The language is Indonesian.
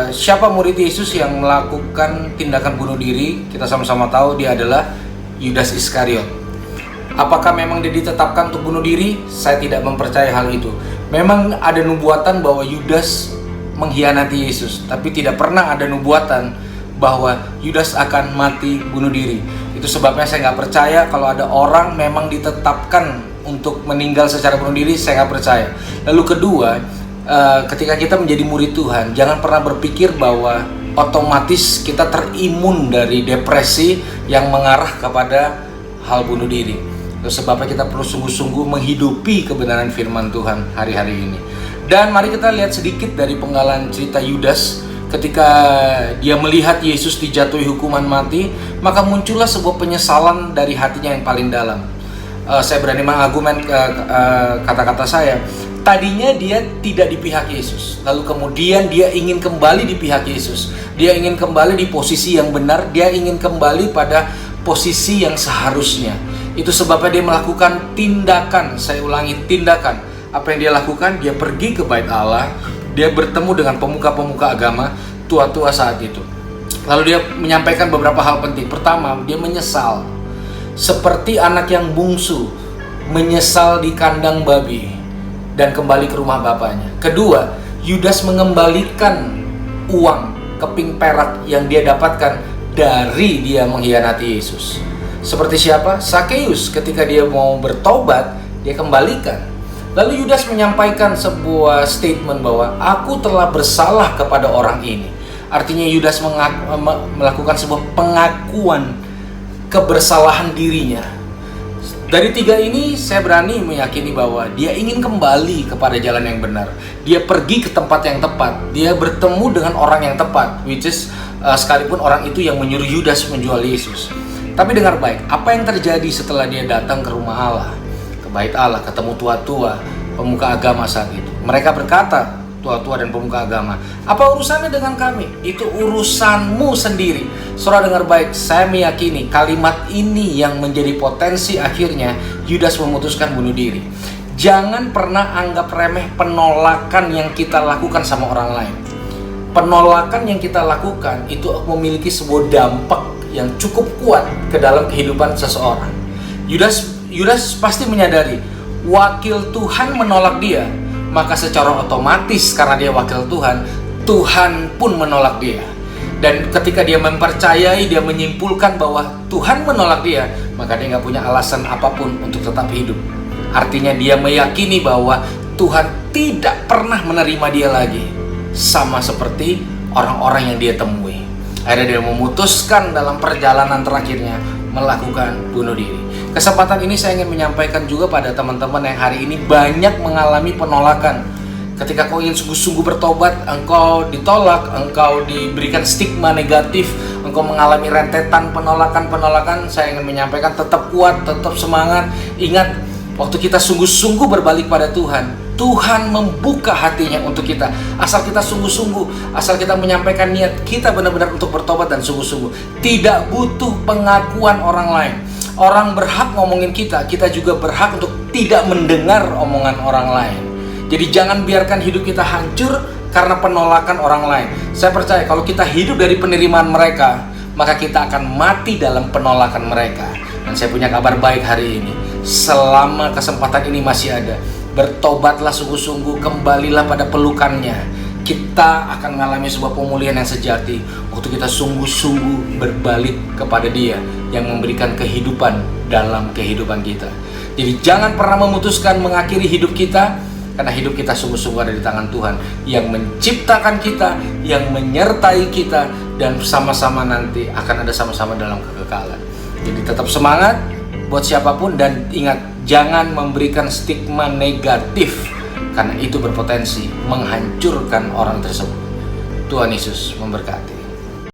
Siapa murid Yesus yang melakukan tindakan bunuh diri? Kita sama-sama tahu dia adalah Yudas Iskariot. Apakah memang dia ditetapkan untuk bunuh diri? Saya tidak mempercayai hal itu. Memang ada nubuatan bahwa Yudas mengkhianati Yesus, tapi tidak pernah ada nubuatan bahwa Yudas akan mati bunuh diri. Itu sebabnya saya nggak percaya kalau ada orang memang ditetapkan untuk meninggal secara bunuh diri. Saya nggak percaya. Lalu kedua, ketika kita menjadi murid Tuhan, jangan pernah berpikir bahwa otomatis kita terimun dari depresi yang mengarah kepada hal bunuh diri. Itu sebabnya kita perlu sungguh-sungguh menghidupi kebenaran firman Tuhan hari-hari ini. Dan mari kita lihat sedikit dari penggalan cerita Yudas. Ketika dia melihat Yesus dijatuhi hukuman mati, maka muncullah sebuah penyesalan dari hatinya yang paling dalam. Saya berani mengargumen kata-kata saya. Tadinya dia tidak di pihak Yesus, lalu kemudian dia ingin kembali di pihak Yesus. Dia ingin kembali di posisi yang benar, dia ingin kembali pada posisi yang seharusnya. Itu sebabnya dia melakukan tindakan, saya ulangi, tindakan. Apa yang dia lakukan? Dia pergi ke bait Allah, dia bertemu dengan pemuka-pemuka agama, tua-tua saat itu. Lalu dia menyampaikan beberapa hal penting. Pertama, dia menyesal. Seperti anak yang bungsu, menyesal di kandang babi dan kembali ke rumah bapaknya. Kedua, Yudas mengembalikan uang keping perak yang dia dapatkan dari dia mengkhianati Yesus. Seperti siapa? Sakeus, ketika dia mau bertobat, dia kembalikan. Lalu Yudas menyampaikan sebuah statement bahwa aku telah bersalah kepada orang ini. Artinya Yudas melakukan sebuah pengakuan kebersalahan dirinya. Dari tiga ini saya berani meyakini bahwa dia ingin kembali kepada jalan yang benar. Dia pergi ke tempat yang tepat. Dia bertemu dengan orang yang tepat, which is sekalipun orang itu yang menyuruh Yudas menjual Yesus. Tapi dengar baik, apa yang terjadi setelah dia datang ke rumah Allah, ke bait Allah, ketemu tua-tua, pemuka agama saat itu. Mereka berkata, tua-tua dan pemuka agama, apa urusannya dengan kami? Itu urusanmu sendiri. Saudara dengar baik, saya meyakini kalimat ini yang menjadi potensi akhirnya Yudas memutuskan bunuh diri. Jangan pernah anggap remeh penolakan yang kita lakukan sama orang lain. Penolakan yang kita lakukan itu memiliki sebuah dampak yang cukup kuat ke dalam kehidupan seseorang. Yudas pasti menyadari wakil Tuhan menolak dia, maka secara otomatis karena dia wakil Tuhan, Tuhan pun menolak dia. Dan ketika dia mempercayai, dia menyimpulkan bahwa Tuhan menolak dia, maka dia nggak punya alasan apapun untuk tetap hidup. Artinya dia meyakini bahwa Tuhan tidak pernah menerima dia lagi, sama seperti orang-orang yang dia temui. Akhirnya dia memutuskan dalam perjalanan terakhirnya melakukan bunuh diri. Kesempatan ini saya ingin menyampaikan juga pada teman-teman yang hari ini banyak mengalami penolakan. Ketika kau ingin sungguh-sungguh bertobat, engkau ditolak, engkau diberikan stigma negatif, engkau mengalami rentetan penolakan-penolakan. Saya ingin menyampaikan tetap kuat, tetap semangat. Ingat, waktu kita sungguh-sungguh berbalik pada Tuhan, Tuhan membuka hatinya untuk kita. Asal kita sungguh-sungguh, asal kita menyampaikan niat kita benar-benar untuk bertobat dan sungguh-sungguh. Tidak butuh pengakuan orang lain. Orang berhak ngomongin kita, kita juga berhak untuk tidak mendengar omongan orang lain. Jadi jangan biarkan hidup kita hancur karena penolakan orang lain. Saya percaya kalau kita hidup dari penerimaan mereka, maka kita akan mati dalam penolakan mereka. Dan saya punya kabar baik hari ini. Selama kesempatan ini masih ada, bertobatlah sungguh-sungguh, kembalilah pada pelukannya. Kita akan mengalami sebuah pemulihan yang sejati waktu kita sungguh-sungguh berbalik kepada Dia yang memberikan kehidupan dalam kehidupan kita. Jadi jangan pernah memutuskan mengakhiri hidup kita, karena hidup kita sungguh-sungguh ada di tangan Tuhan yang menciptakan kita, yang menyertai kita, dan sama-sama nanti akan ada sama-sama dalam kekekalan. Jadi tetap semangat buat siapapun, dan ingat, jangan memberikan stigma negatif karena itu berpotensi menghancurkan orang tersebut. Tuhan Yesus memberkati.